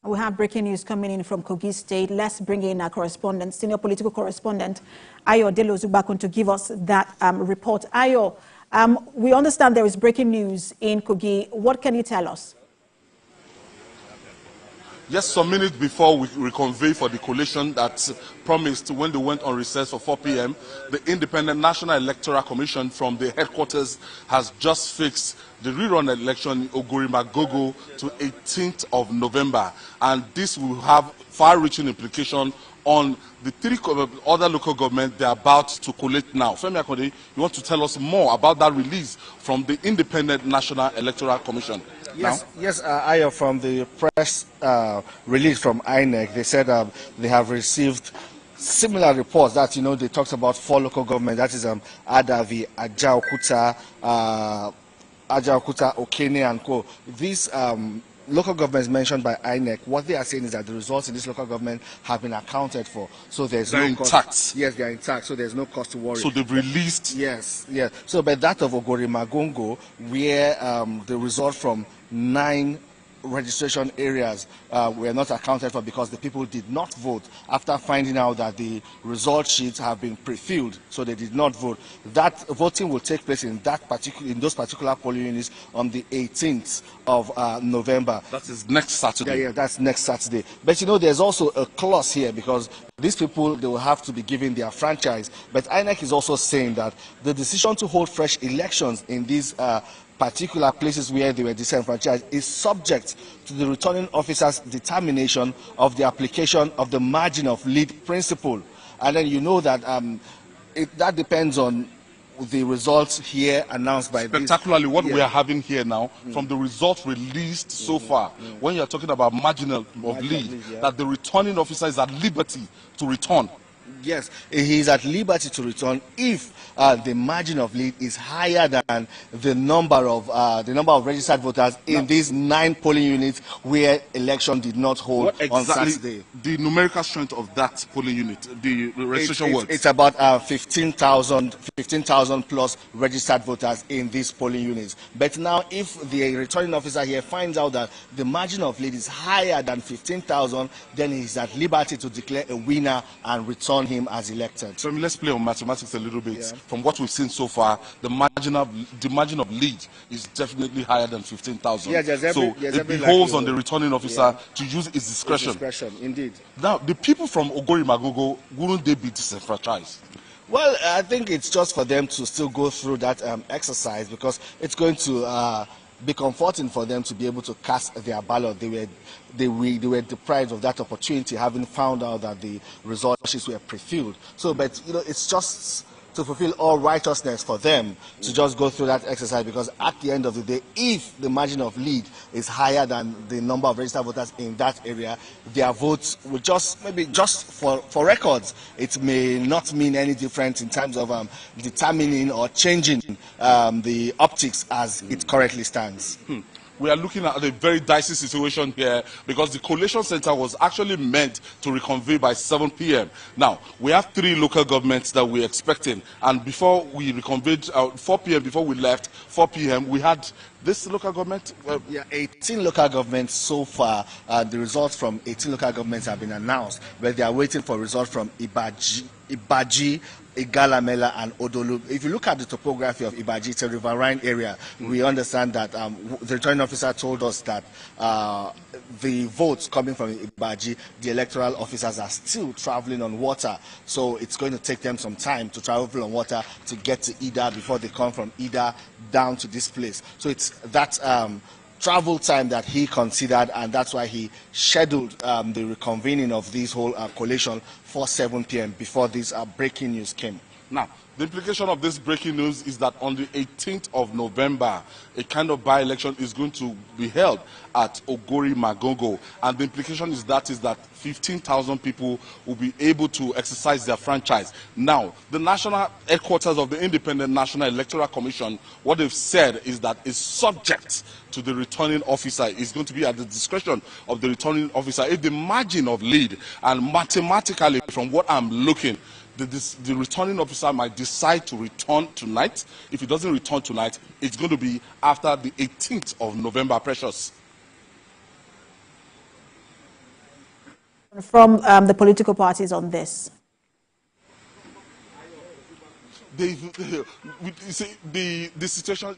We have breaking news coming in from Kogi State. Let's bring in our correspondent, senior political correspondent, Ayo Delozubakun, to give us that report. Ayo, we understand there is breaking news in Kogi. What can you tell us? Just some minutes before we reconvene for the collation that promised when they went on recess for 4 p.m., the Independent National Electoral Commission from the headquarters has just fixed the rerun election in Ogori-Magogo to 18th of November. And this will have far-reaching implications on the three other local governments they are about to collate now. Femi Akode, you want to tell us more about that release from the Independent National Electoral Commission? Yes, Ayo, from the press release from INEC, they said they have received similar reports that, they talked about 4 local governments, that is Adavi, Ajaokuta, Okene, and Co. These local governments mentioned by INEC, what they are saying is that the results in this local government have been accounted for. So there's they're no cost. Intact. Yes, they're intact, so there's no cost to worry. So they've released? Yes. So but that of Ogori-Magogo, where the result from 9 registration areas were not accounted for because the people did not vote after finding out that the result sheets have been pre-filled, so they did not vote. That voting will take place in those particular polling units on the 18th of November. That is next Saturday. Yeah, that's next Saturday. But there's also a clause here because these people, they will have to be given their franchise. But INEC is also saying that the decision to hold fresh elections in these particular places where they were disenfranchised is subject to the returning officer's determination of the application of the margin of lead principle. And then that that depends on the results here announced by spectacularly what we are having here now from the results released so far. When you're talking about marginal of lead, that the returning officer is at liberty to return. Yes, he is at liberty to return if the margin of lead is higher than the number of registered voters in these 9 polling units where election did not hold on Saturday. The numerical strength of that polling unit, the registration words? It's about 15,000 plus registered voters in these polling units. But now, if the returning officer here finds out that the margin of lead is higher than 15,000, then he is at liberty to declare a winner and return him as elected. So let's play on mathematics a little bit. Yeah. From what we've seen so far, the margin of lead is definitely higher than 15,000. Yeah, it behoves on the returning officer to use his discretion. Indeed. Now, the people from Ogori-Magogo, wouldn't they be disenfranchised? Well, I think it's just for them to still go through that exercise because it's going to be comforting for them to be able to cast their ballot. They were deprived of that opportunity, having found out that the result sheets were pre-filled. So, but it's just to fulfill all righteousness for them to just go through that exercise, because at the end of the day, if the margin of lead is higher than the number of registered voters in that area, their votes will maybe just for records, it may not mean any difference in terms of determining or changing the optics as it currently stands. We are looking at a very dicey situation here because the collation center was actually meant to reconvene by 7 p.m. Now, we have 3 local governments that we're expecting. And before we reconvened, 4 p.m., before we left, 4 p.m., we had this local government? 18 local governments so far. The results from 18 local governments have been announced, but they are waiting for results from Ibaji, Igalamela, and Odolu. If you look at the topography of Ibaji, it's a riverine area. We understand that the returning officer told us that the votes coming from Ibaji, the electoral officers are still traveling on water. So it's going to take them some time to travel on water to get to Ida before they come from Ida down to this place. So it's that travel time that he considered, and that's why he scheduled the reconvening of this whole collation for 7 p.m. before this breaking news came. Now, the implication of this breaking news is that on the 18th of November, a kind of by-election is going to be held at Ogori-Magogo. And the implication is that 15,000 people will be able to exercise their franchise. Now, the national headquarters of the Independent National Electoral Commission, what they've said is that it's subject to the returning officer. It's going to be at the discretion of the returning officer. If the margin of lead, and mathematically from what I'm looking, the returning officer might decide to return tonight. If he doesn't return tonight, it's going to be after the 18th of November, Precious. from the political parties on this? The situation,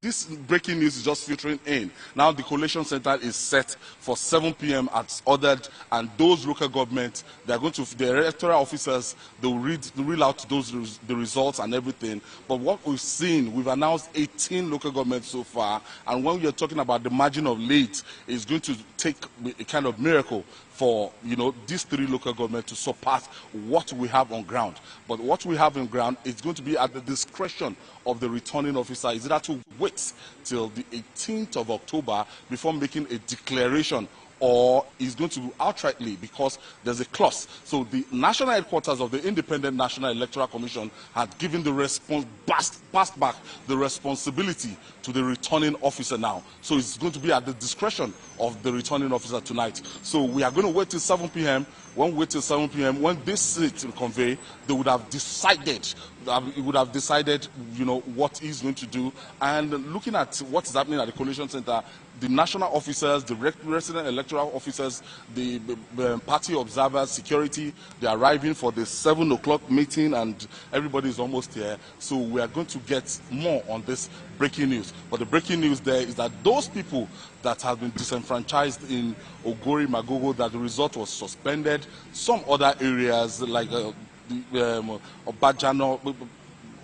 this breaking news is just filtering in. Now the collation center is set for 7 p.m. as ordered, and those local governments, they're going to, the electoral officers, they'll reel out the results and everything. But what we've seen, we've announced 18 local governments so far, and when we are talking about the margin of lead, it's going to take a kind of miracle for, you know, these 3 local governments to surpass what we have on ground. But what we have on ground is going to be at the discretion of the returning officer. Is that to wait till the 18th of October before making a declaration, or is going to outrightly, because there's a clause. So the national headquarters of the Independent National Electoral Commission had given the response, passed back the responsibility to the returning officer now. So it's going to be at the discretion of the returning officer tonight. So we are going to wait till 7 p.m. When we wait till 7 p.m., when this sit in convey, they would have decided, you know, what he's going to do. And looking at what is happening at the collation center, the national officers, the resident electoral officers, the party observers, security, they're arriving for the 7 o'clock meeting, and everybody is almost here. So we are going to get more on this breaking news. But the breaking news there is that those people that have been disenfranchised in Ogori Magogo, that the result was suspended. Some other areas like Obajano,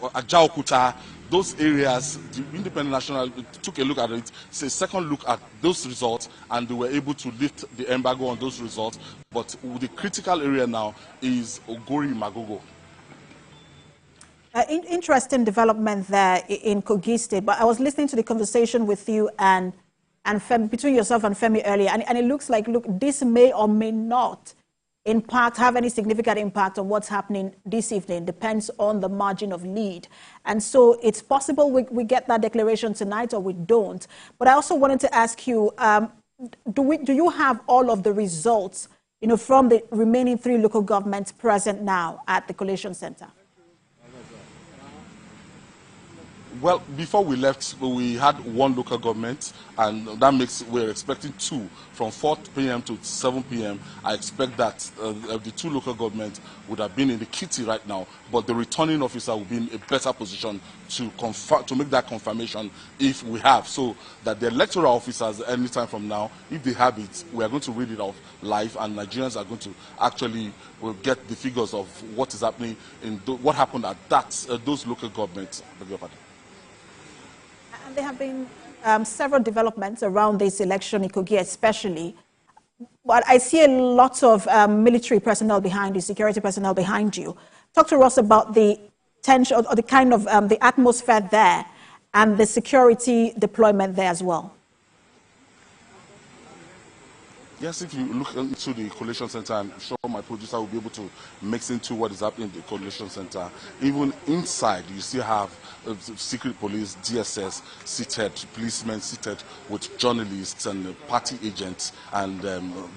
Ajaokuta, those areas, the Independent National took a look at it, it's a second look at those results, and they were able to lift the embargo on those results. But the critical area now is Ogori Magogo. Interesting development there in Kogi State, but I was listening to the conversation with you and Femi, between yourself and Femi earlier, and it looks like, look, this may or may not have any significant impact on what's happening this evening. Depends on the margin of lead. And so it's possible we get that declaration tonight or we don't. But I also wanted to ask you, do you have all of the results, you know, from the remaining 3 local governments present now at the collation center? Well, before we left, we had 1 local government, and that makes, we're expecting 2 from 4 p.m. to 7 p.m. I expect that the 2 local governments would have been in the kitty right now, but the returning officer will be in a better position to make that confirmation if we have, so that the electoral officers, anytime from now, if they have it, we are going to read it off live, and Nigerians are going to actually get the figures of what is happening in what happened at those local governments. And there have been several developments around this election in Kogi especially. But I see a lot of military personnel behind you, security personnel behind you. Talk to us about the tension or the kind of the atmosphere there and the security deployment there as well. Yes, if you look into the collation center, I'm sure my producer will be able to mix into what is happening in the collation center. Even inside, you still have secret police, DSS seated, policemen seated with journalists and party agents, and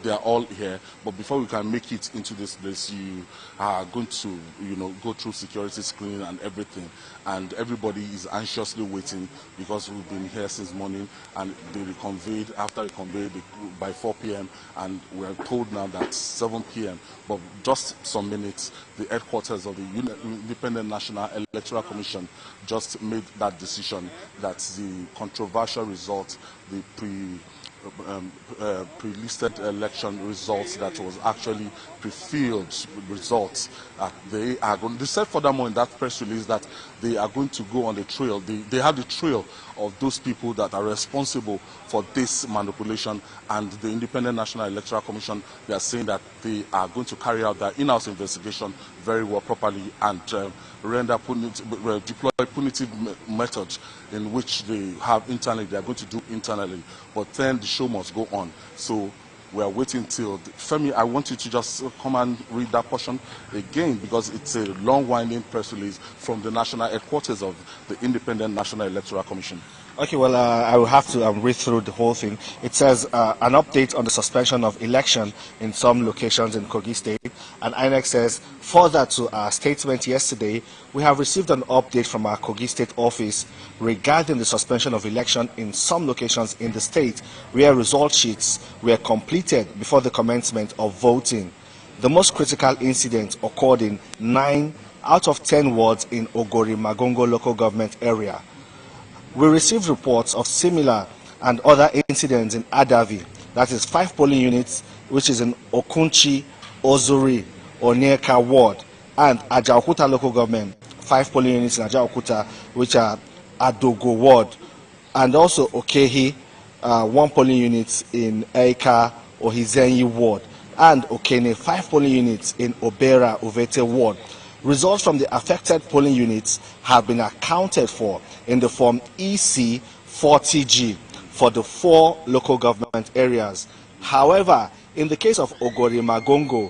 they are all here. But before we can make it into this place, you are going to, you know, go through security screening and everything. And everybody is anxiously waiting because we've been here since morning, and they reconvened after reconvened by 4 p.m. and we are told now that 7 p.m. But just some minutes, the headquarters of the Independent National Electoral Commission just made that decision that the controversial result, the pre-listed election results that was actually pre-filled results, they said furthermore in that press release that they are going to go on the trail. They have the trail of those people that are responsible for this manipulation, and the Independent National Electoral Commission, they are saying that they are going to carry out their in-house investigation very well, properly, and deploy punitive methods in which they have internally, they are going to do internally. But then the show must go on. So we are waiting till Femi, I want you to just come and read that portion again, because it's a long winding press release from the national headquarters of the Independent National Electoral Commission. Okay, well, I will have to read through the whole thing. It says an update on the suspension of election in some locations in Kogi State. And INEC says, further to our statement yesterday, we have received an update from our Kogi State office regarding the suspension of election in some locations in the state where result sheets were completed before the commencement of voting. The most critical incident occurred in 9 out of 10 wards in Ogori Magongo local government area. We received reports of similar and other incidents in Adavi, that is 5 polling units, which is in Okunchi, Ozuri, Onyeka ward, and Ajaokuta local government, 5 polling units in Ajaokuta, which are Adogo ward, and also Okehi, 1 polling unit in Eka Ohizenyi ward, and Okene, 5 polling units in Obera Ovete ward. Results from the affected polling units have been accounted for in the form EC 40G for the 4 local government areas. However, in the case of Ogori Magongo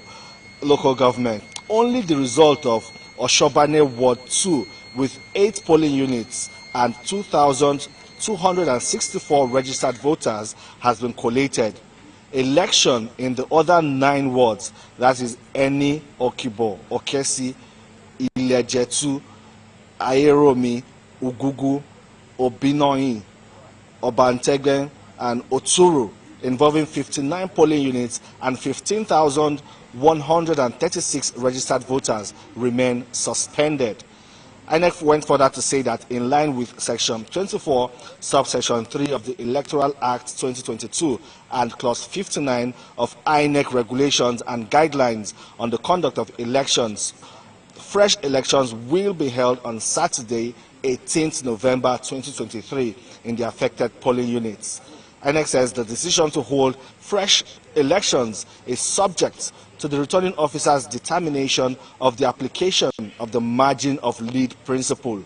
local government, only the result of Oshobane Ward 2 with 8 polling units and 2,264 registered voters has been collated. Election in the other 9 wards, that is Eni, Okibo, Okesi, Ilejetu, Ayeromi, Ugugu, Obinoyi, Obantegben, and Oturu, involving 59 polling units and 15,136 registered voters, remain suspended. INEC went further to say that in line with Section 24, Subsection 3 of the Electoral Act 2022 and Clause 59 of INEC regulations and guidelines on the conduct of elections, fresh elections will be held on Saturday, 18th November 2023 in the affected polling units. INEC says the decision to hold fresh elections is subject to the returning officer's determination of the application of the margin of lead principle.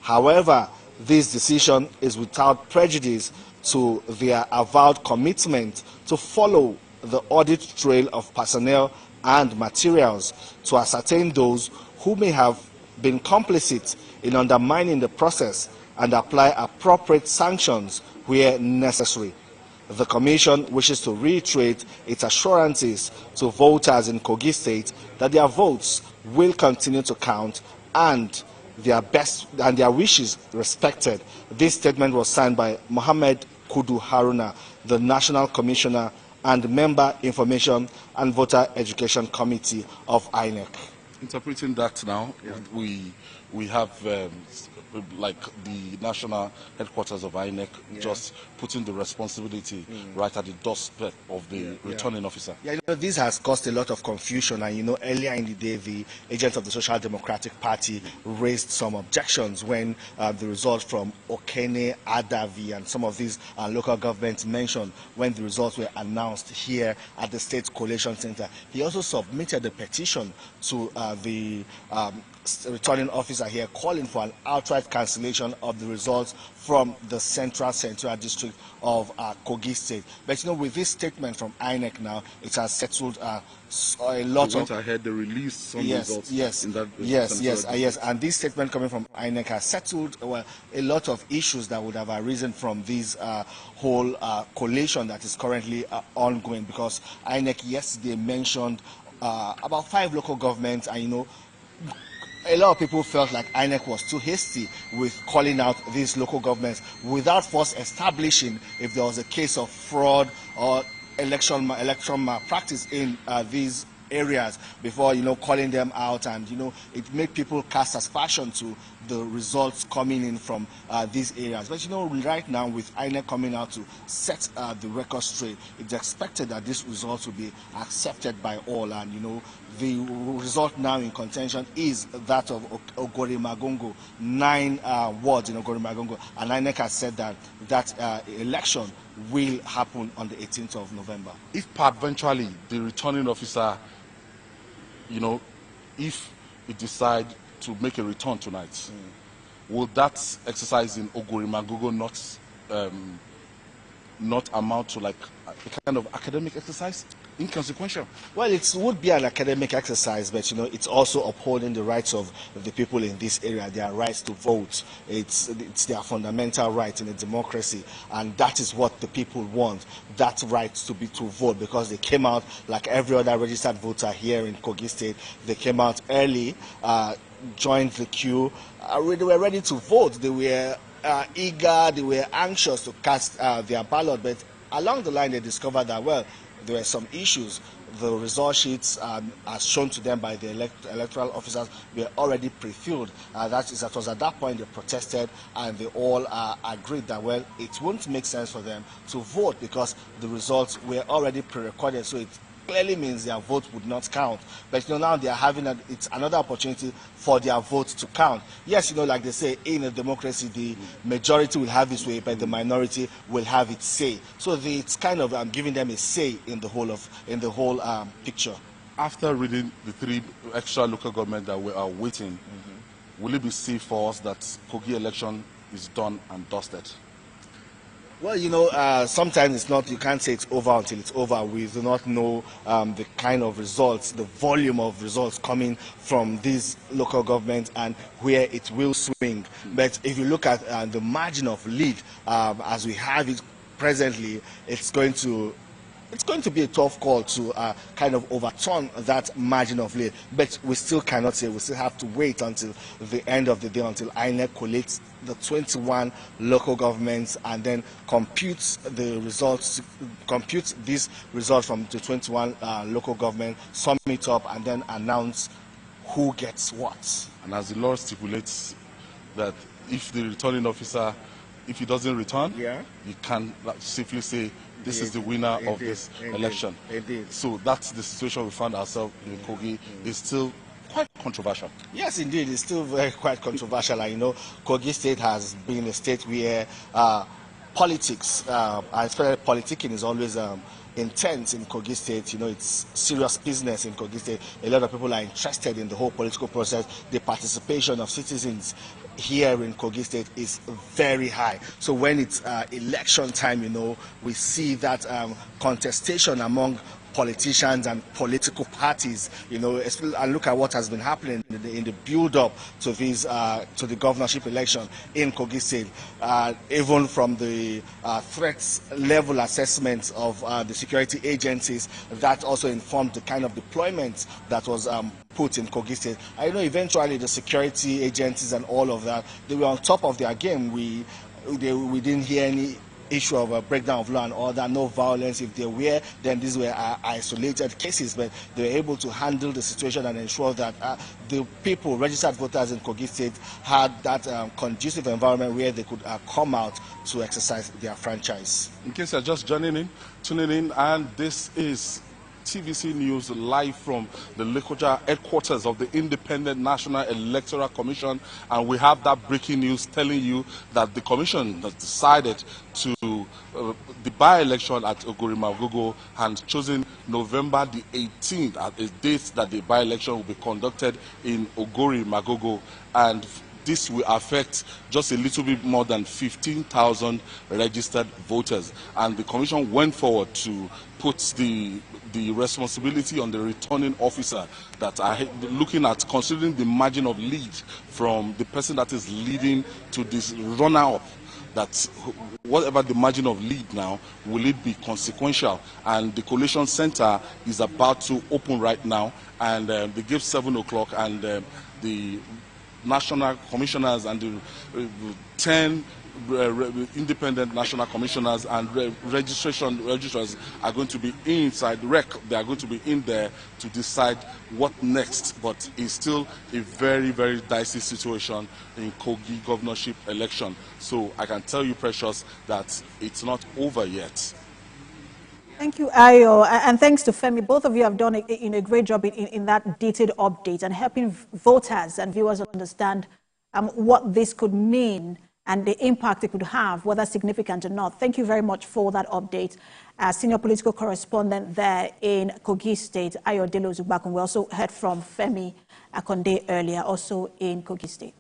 However, this decision is without prejudice to their avowed commitment to follow the audit trail of personnel and materials to ascertain those who may have been complicit in undermining the process and apply appropriate sanctions where necessary. The Commission wishes to reiterate its assurances to voters in Kogi State that their votes will continue to count and their wishes respected. This statement was signed by Mohammed Kudu Haruna, the National Commissioner and Member Information and Voter Education Committee of INEC. Interpreting that now, we have like the national headquarters of INEC just putting the responsibility right at the doorstep of the returning officer. Yeah, this has caused a lot of confusion, and earlier in the day, the agent of the Social Democratic Party raised some objections when the results from Okene, Adavi, and some of these local governments mentioned when the results were announced here at the State Collation Center. He also submitted a petition to the returning officer here calling for an outright cancellation of the results from the Central District of Kogi State. But with this statement from INEC now, it has settled a lot of... ahead, they released some results in that... Yes, and this statement coming from INEC has settled a lot of issues that would have arisen from this whole collation that is currently ongoing, because INEC yesterday mentioned about 5 local governments, and a lot of people felt like INEC was too hasty with calling out these local governments without first establishing if there was a case of fraud or election malpractice in these areas before calling them out, and it made people cast aspersion to the results coming in from these areas. But right now, with INEC coming out to set the record straight, it's expected that this result will be accepted by all, and the result now in contention is that of Ogori Magongo, 9 wards in Ogori Magongo, and INEC has said that election will happen on the 18th of November. If eventually the returning officer, if it decide to make a return tonight, will that exercise in Ogori Magongo not amount to like a kind of academic exercise? inconsequential. Well, it would be an academic exercise, but it's also upholding the rights of the people in this area, their rights to vote. It's their fundamental right in a democracy, and that is what the people want, that right to vote, because they came out like every other registered voter here in Kogi State. They came out early, joined the queue, they were ready to vote. They were eager, they were anxious to cast their ballot, but along the line they discovered that, well, there were some issues. The result sheets, as shown to them by the electoral officers, were already pre-filled. That was at that point they protested, and they all agreed that, well, it wouldn't make sense for them to vote because the results were already pre-recorded. So it clearly means their vote would not count. But now they are having it's another opportunity for their vote to count. Yes, like they say, in a democracy, the majority will have its way, but the minority will have its say. So it's kind of giving them a say in the whole picture. After reading the 3 extra local governments that we are waiting, will it be safe for us that Kogi election is done and dusted? Well, sometimes it's not, you can't say it's over until it's over. We do not know the kind of results, the volume of results coming from these local governments and where it will swing. But if you look at the margin of lead as we have it presently, it's going to be a tough call to kind of overturn that margin of lead. But we still cannot say. We still have to wait until the end of the day, until INEC collates the 21 local governments and then computes the results, compute these results from the 21 local governments, sum it up, and then announce who gets what. And as the law stipulates that if the returning officer, if he doesn't return, you can safely say this is the winner of this election. So that's the situation we found ourselves in Kogi. It's still quite controversial. Yes, indeed, it's still quite controversial. I know Kogi State has been a state where politics, especially politicking, is always intense in Kogi State. It's serious business in Kogi State. A lot of people are interested in the whole political process. The participation of citizens here in Kogi State is very high. So when it's election time, we see that contestation among politicians and political parties, and look at what has been happening in the build-up to this to the governorship election in Kogi State. Even from the threats level assessments of the security agencies, that also informed the kind of deployment that was put in Kogi State. I know eventually the security agencies and all of that, they were on top of their game. We didn't hear any issue of a breakdown of law and order, no violence. If they were, then these were isolated cases, but they were able to handle the situation and ensure that the people, registered voters in Kogi State, had that conducive environment where they could come out to exercise their franchise. In case you're just tuning in, and this is TVC News live from the Lokoja headquarters of the Independent National Electoral Commission, and we have that breaking news telling you that the commission has decided to the by-election at Ogori Magogo and chosen November the 18th as a date that the by-election will be conducted in Ogori Magogo, and this will affect just a little bit more than 15,000 registered voters. And the commission went forward to put the responsibility on the returning officer that are looking at considering the margin of lead from the person that is leading to this runner-up, that whatever the margin of lead now, will it be consequential? And the collation center is about to open right now, and they give 7 o'clock, and the national commissioners and the 10 independent national commissioners and registrars are going to be inside REC. They are going to be in there to decide what next. But it's still a very, very dicey situation in Kogi governorship election. So I can tell you, Precious, that it's not over yet. Thank you, Ayo, and thanks to Femi. Both of you have done a great job in that detailed update and helping voters and viewers understand what this could mean and the impact it could have, whether significant or not. Thank you very much for that update. Senior political correspondent there in Kogi State, Ayo Delo Zugbakun. We also heard from Femi Akonde earlier, also in Kogi State.